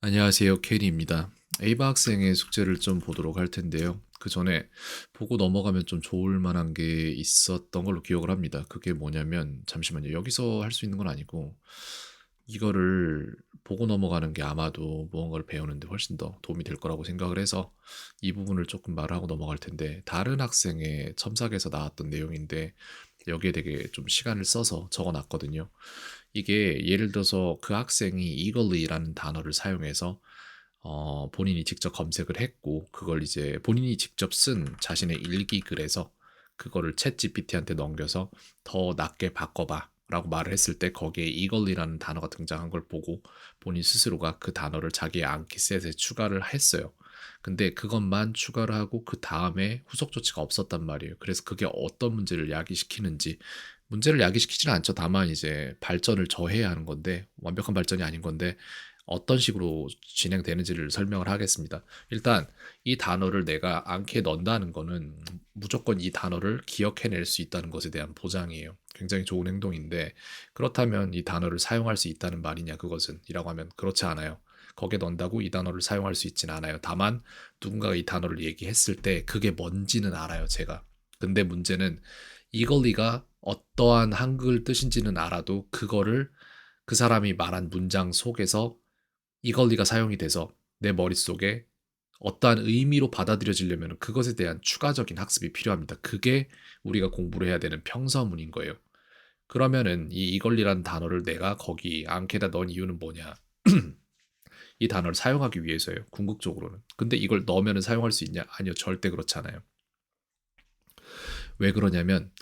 안녕하세요. 케리입니다. 에이바 학생의 숙제를 좀 보도록 할 텐데요. 그 전에 보고 넘어가면 좀 좋을 만한 게 있었던 걸로 기억을 합니다. 그게 뭐냐면, 잠시만요. 여기서 할 수 있는 건 아니고, 이거를 보고 넘어가는 게 아마도 무언가를 배우는데 훨씬 더 도움이 될 거라고 생각을 해서 이 부분을 조금 말하고 넘어갈 텐데, 다른 학생의 첨삭에서 나왔던 내용인데, 여기에 되게 좀 시간을 써서 적어 놨거든요. 이게 예를 들어서 그 학생이 eagerly라는 단어를 사용해서 본인이 직접 검색을 했고 그걸 이제 본인이 직접 쓴 자신의 일기 글에서 그거를 챗 GPT한테 넘겨서 더 낮게 바꿔봐 라고 말을 했을 때 거기에 eagerly라는 단어가 등장한 걸 보고 본인 스스로가 그 단어를 자기의 암기셋에 추가를 했어요. 근데 그것만 추가를 하고 그 다음에 후속 조치가 없었단 말이에요. 그래서 그게 어떤 문제를 야기시키는지, 문제를 야기시키지는 않죠. 다만 이제 발전을 저해야 하는 건데, 완벽한 발전이 아닌 건데 어떤 식으로 진행되는지를 설명을 하겠습니다. 일단 이 단어를 내가 암기에 넣는다는 거는 무조건 이 단어를 기억해낼 수 있다는 것에 대한 보장이에요. 굉장히 좋은 행동인데, 그렇다면 이 단어를 사용할 수 있다는 말이냐 그것은 이라고 하면 그렇지 않아요. 거기에 넣는다고 이 단어를 사용할 수 있지는 않아요. 다만 누군가가 이 단어를 얘기했을 때 그게 뭔지는 알아요, 제가. 근데 문제는 이걸리가 어떠한 한글 뜻인지는 알아도 그거를 그 사람이 말한 문장 속에서 이걸리가 사용이 돼서 내 머릿속에 어떠한 의미로 받아들여지려면 그것에 대한 추가적인 학습이 필요합니다. 그게 우리가 공부를 해야 되는 평서문인 거예요. 그러면은 이 이걸리라는 단어를 내가 거기 앙케다 넣은 이유는 뭐냐? 이 단어를 사용하기 위해서예요. 궁극적으로는. 근데 이걸 넣으면 사용할 수 있냐? 아니요. 절대 그렇지 않아요. 왜 그러냐면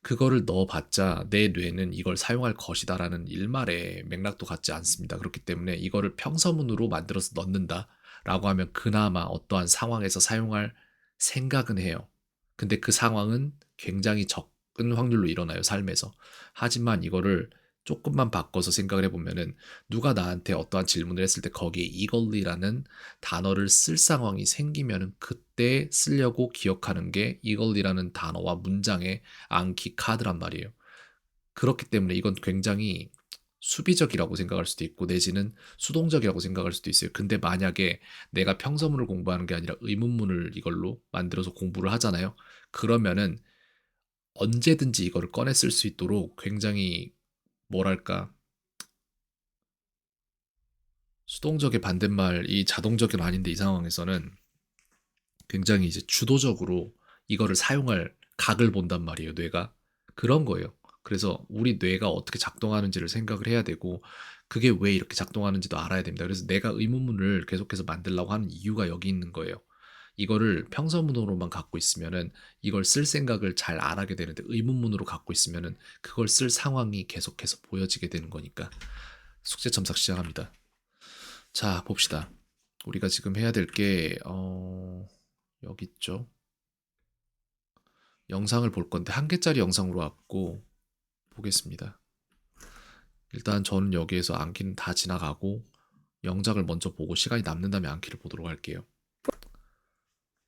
그거를 넣어봤자 내 뇌는 이걸 사용할 것이다라는 일말의 맥락도 갖지 않습니다. 그렇기 때문에 이거를 평서문으로 만들어서 넣는다라고 하면 그나마 어떠한 상황에서 사용할 생각은 해요. 근데 그 상황은 굉장히 적은 확률로 일어나요, 삶에서. 하지만 이거를 조금만 바꿔서 생각을 해보면은 누가 나한테 어떠한 질문을 했을 때 거기에 이걸리라는 단어를 쓸 상황이 생기면은 그때 쓰려고 기억하는 게 이걸리라는 단어와 문장의 암기 카드란 말이에요. 그렇기 때문에 이건 굉장히 수비적이라고 생각할 수도 있고 내지는 수동적이라고 생각할 수도 있어요. 근데 만약에 내가 평서문을 공부하는 게 아니라 의문문을 이걸로 만들어서 공부를 하잖아요. 그러면은 언제든지 이거를 꺼내 쓸 수 있도록 굉장히 뭐랄까 수동적의 반대말이 자동적은 아닌데 이 상황에서는 굉장히 이제 주도적으로 이거를 사용할 각을 본단 말이에요, 뇌가. 그런 거예요. 그래서 우리 뇌가 어떻게 작동하는지를 생각을 해야 되고, 그게 왜 이렇게 작동하는지도 알아야 됩니다. 그래서 내가 의문문을 계속해서 만들려고 하는 이유가 여기 있는 거예요. 이거를 평서문으로만 갖고 있으면은 이걸 쓸 생각을 잘 안 하게 되는데 의문문으로 갖고 있으면은 그걸 쓸 상황이 계속해서 보여지게 되는 거니까. 숙제 첨삭 시작합니다. 자, 봅시다. 우리가 지금 해야 될 게, 여기 있죠. 영상을 볼 건데 한 개짜리 영상으로 왔고 보겠습니다. 일단 저는 여기에서 암기는 다 지나가고 영작을 먼저 보고 시간이 남는다면 암기를 보도록 할게요.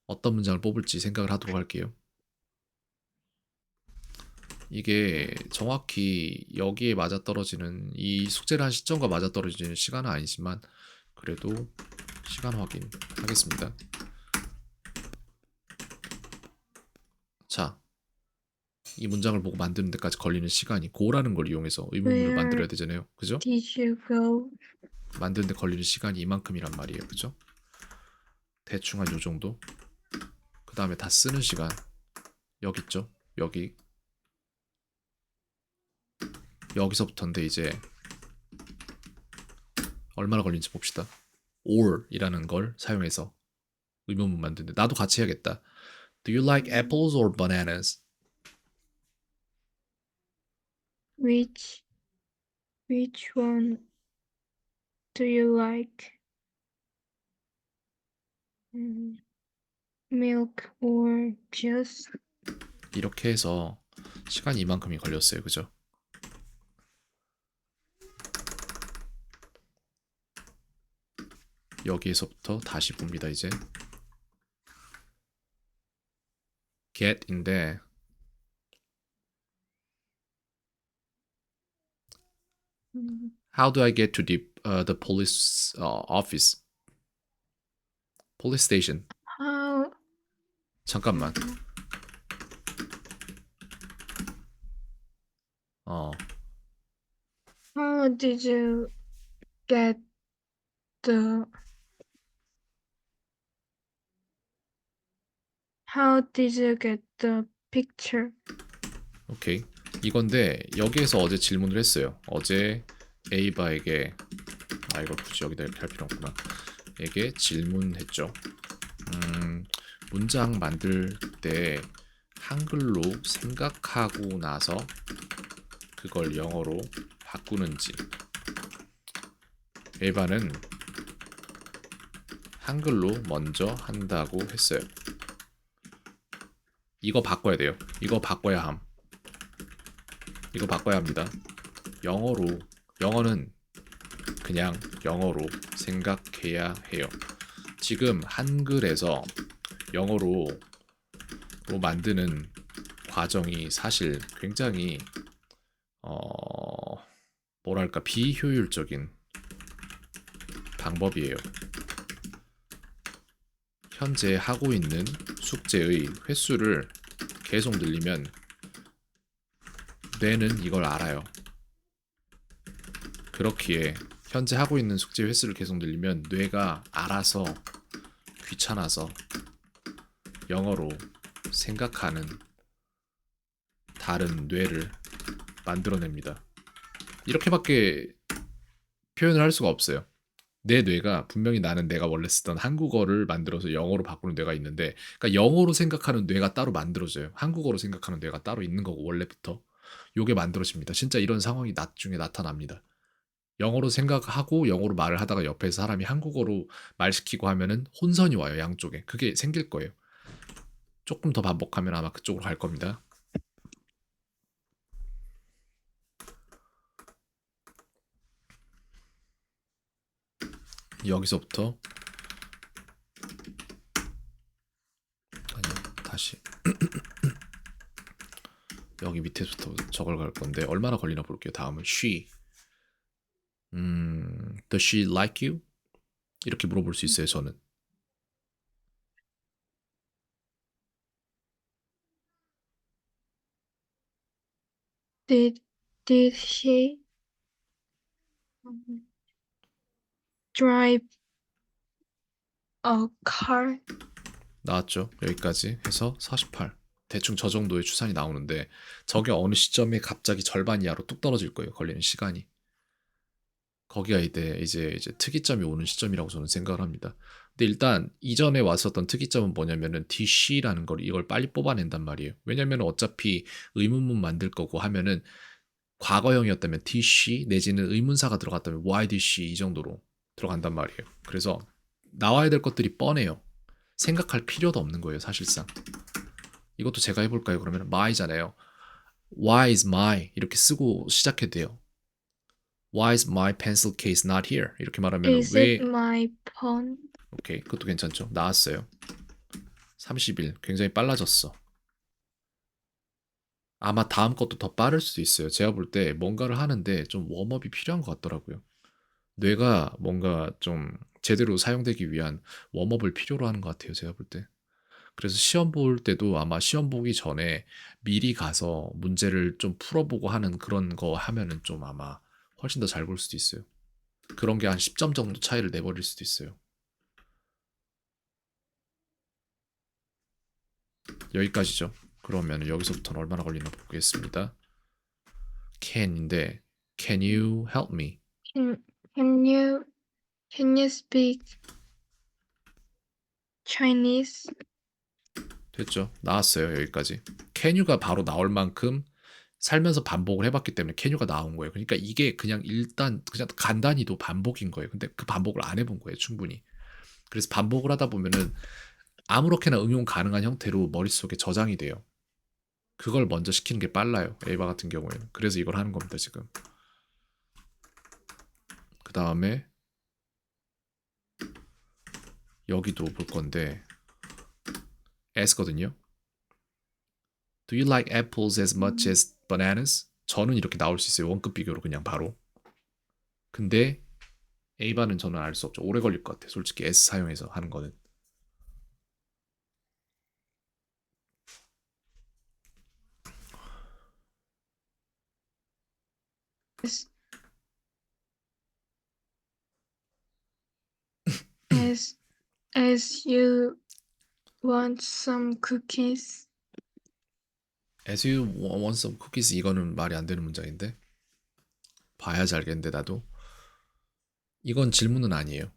어떤 문장을 뽑을지 생각을 하도록 할게요. 이게 정확히 여기에 맞아떨어지는 이 숙제를 한 시점과 맞아떨어지는 시간은 아니지만 그래도 시간 확인하겠습니다. 자, 이 문장을 보고 만드는 데까지 걸리는 시간이 고라는 걸 이용해서 의문문을 Where 만들어야 되잖아요. 그죠? did you go? 만드는 데 걸리는 시간이 이만큼이란 말이에요. 그죠? 대충 한 요 정도. 그 다음에 다 쓰는 시간 여기 있죠. 여기서부터인데 이제 얼마나 걸리는지 봅시다. or이라는 걸 사용해서 의문문 만드는데 나도 같이 해야겠다. Do you like apples or bananas? Which which one do you like? Mm, Milk or juice? 이렇게 해서 시간이 이만큼이 걸렸어요. 그죠? 여기에서부터 다시 봅니다. 이제 get인데 Mm, how do I get to the police office? police station. How 잠깐만. 어, how did you get the how did you get the picture? 오케이. 이건데 여기에서 어제 질문을 했어요. 어제 에이바에게 이걸 굳이 여기다 이렇게 할 필요 없구나. 에게 질문했죠. 문장 만들 때 한글로 생각하고 나서 그걸 영어로 바꾸는지. 에이바는 한글로 먼저 한다고 했어요. 이거 바꿔야 돼요. 이거 바꿔야 함. 이거 바꿔야 합니다. 영어는 그냥 영어로 생각해야 해요. 지금 한글에서 영어로 만드는 과정이 사실 굉장히 뭐랄까 비효율적인 방법이에요. 현재 하고 있는 숙제의 횟수를 계속 늘리면 뇌는 이걸 알아요. 그렇기에 현재 하고 있는 숙제 횟수를 계속 늘리면 뇌가 알아서 귀찮아서 영어로 생각하는 다른 뇌를 만들어냅니다. 이렇게밖에 표현을 할 수가 없어요. 내 뇌가 분명히 나는 내가 원래 쓰던 한국어를 만들어서 영어로 바꾸는 뇌가 있는데, 그러니까 영어로 생각하는 뇌가 따로 만들어져요. 한국어로 생각하는 뇌가 따로 있는 거고 원래부터 요게 만들어집니다. 진짜 이런 상황이 나중에 나타납니다. 영어로 생각하고 영어로 말을 하다가 옆에 사람이 한국어로 말 시키고 하면은 혼선이 와요, 양쪽에. 그게 생길 거예요. 조금 더 반복하면 아마 그쪽으로 갈 겁니다. 여기서부터 아니요, 다시 여기 밑에부터 저걸 갈 건데 얼마나 걸리나 볼게요. 다음은 she. Does she like you? 이렇게 물어볼 수 있어요, 저는. Did she drive a car? 나왔죠. 여기까지 해서 48. 대충 저 정도의 추산이 나오는데 저게 어느 시점에 갑자기 절반 이하로 뚝 떨어질 거예요. 걸리는 시간이. 거기가 이제 특이점이 오는 시점이라고 저는 생각을 합니다. 근데 일단 이전에 왔었던 특이점은 뭐냐면은 DC라는 걸 이걸 빨리 뽑아낸단 말이에요. 왜냐면 어차피 의문문 만들 거고 하면은 과거형이었다면 DC 내지는 의문사가 들어갔다면 why did she 이 정도로 들어간단 말이에요. 그래서 나와야 될 것들이 뻔해요. 생각할 필요도 없는 거예요, 사실상. 이것도 제가 해볼까요? 그러면 my잖아요. Why is my 이렇게 쓰고 시작해도 돼요. Why is my pencil case not here? 이렇게 말하면 Is it 왜 my phone? 오케이, 그것도 괜찮죠. 나왔어요. 30일 굉장히 빨라졌어. 아마 다음 것도 더 빠를 수도 있어요. 제가 볼 때 뭔가를 하는데 좀 웜업이 필요한 것 같더라고요. 뇌가 뭔가 좀 제대로 사용되기 위한 웜업을 필요로 하는 것 같아요. 제가 볼 때. 그래서 시험 볼 때도 아마 시험 보기 전에 미리 가서 문제를 좀 풀어보고 하는 그런 거 하면은 좀 아마 훨씬 더 잘 볼 수도 있어요. 그런 게 한 10점 정도 차이를 내버릴 수도 있어요. 여기까지죠. 그러면 여기서부터는 얼마나 걸리나 보겠습니다. can인데 can you help me? Can can you can you speak Chinese? 됐죠. 나왔어요. 여기까지. can you가 바로 나올 만큼 살면서 반복을 해봤기 때문에 can you가 나온 거예요. 그러니까 이게 그냥 일단 그냥 간단히도 반복인 거예요. 근데 그 반복을 안 해본 거예요. 충분히. 그래서 반복을 하다 보면은 아무렇게나 응용 가능한 형태로 머릿속에 저장이 돼요. 그걸 먼저 시키는 게 빨라요. 에이바 같은 경우에는. 그래서 이걸 하는 겁니다, 지금. 그 다음에 여기도 볼 건데 S거든요. Do you like apples as much as bananas? 저는 이렇게 나올 수 있어요. 원급 비교로 그냥 바로. 근데 A반은 저는 알 수 없죠. 오래 걸릴 것 같아요. 솔직히 S 사용해서 하는 거는. as as you want some cookies. As you want some cookies 이거는 말이 안 되는 문장인데 봐야지 알겠는데 나도 이건 질문은 아니에요.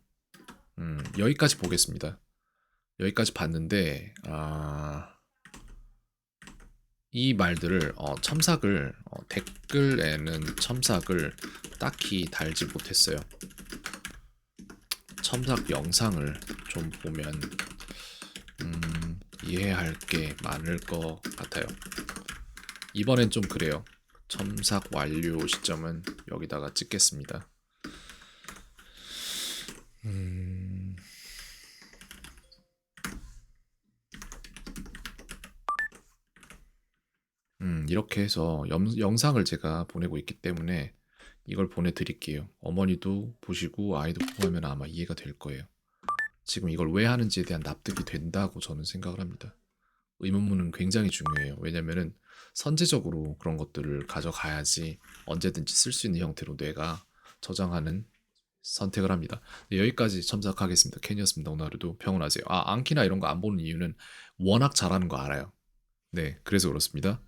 여기까지 보겠습니다. 여기까지 봤는데 이 말들을 첨삭을 댓글에는 첨삭을 딱히 달지 못했어요. 첨삭 영상을 좀 보면 이해할 게 많을 것 같아요. 이번엔 좀 그래요. 첨삭 완료 시점은 여기다가 찍겠습니다. 이렇게 해서 영상을 제가 보내고 있기 때문에 이걸 보내드릴게요. 어머니도 보시고 아이도 보고 하면 아마 이해가 될 거예요. 지금 이걸 왜 하는지에 대한 납득이 된다고 저는 생각을 합니다. 의문문은 굉장히 중요해요. 왜냐면은 선제적으로 그런 것들을 가져가야지 언제든지 쓸 수 있는 형태로 뇌가 저장하는 선택을 합니다. 네, 여기까지 첨삭하겠습니다. 캔이었습니다. 오늘 하루도 평온하세요. 앙키나 이런 거 안 보는 이유는 워낙 잘하는 거 알아요. 네, 그래서 그렇습니다.